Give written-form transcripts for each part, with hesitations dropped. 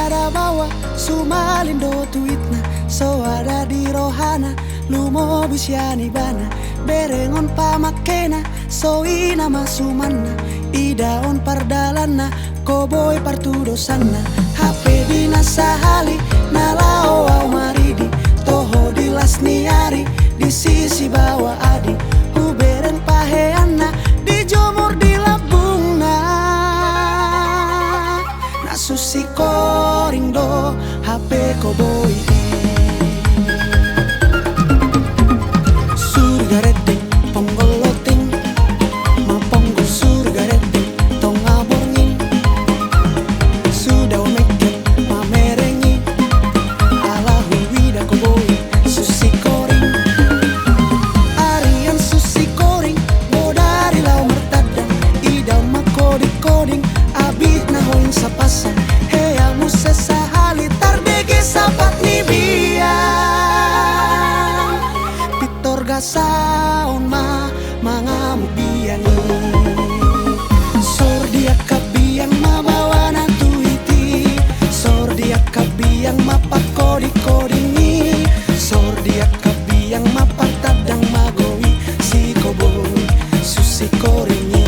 masada bawa sumalindo tuitna so ada di rohana lumo bisyani bana berengon pamakena so ina masumanna idaon pardalana koboy partudosanna HP dina sahali nalao au maridi toho di lasniari di sisi bawah adi hubereng paheana dijomor di labungna nasusi koring do HP koboy surga redeng ponggoloting maponggol surga redeng tonga borngin sudah meket mamerengi ala huwida koboy susi koring arian susi koring bodari lau mertadang idam makodi koding abit na hoing sapasa hea musa sahali tardege sapat ni biang pitor gasaon ma mangamu biani sor dia kabiang mabawa na tuiti sor dia kabiang mapak kodi kodingi sor dia kabiang mapak tadang magowi si koboy susi koringi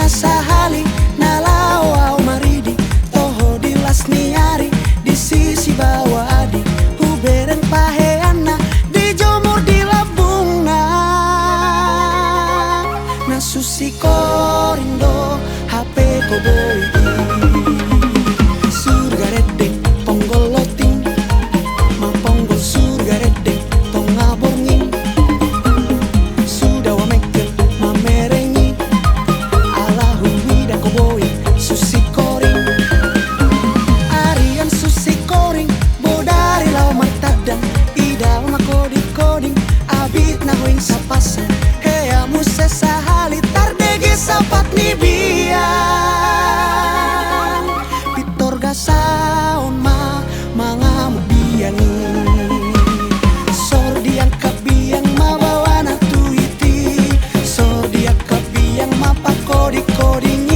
sahali nalau au maridi toho di lasniari di sisi bawah adi hubereng paheana dijomor di labungna nasusi korindo HP koboy surga redeng ponggoloting maponggol surga redeng tonga borngin sudah wamekel mamerengi koboy susi koring arian susi koring bodari lau martadang idal makodi koding abit na hoing sapasa hea musa sahali tardege sapat ni biang pitor gasaon ma mangamu biani sor diang kabiang mabawa na tuiti sor dia kabiang mapak kodi koding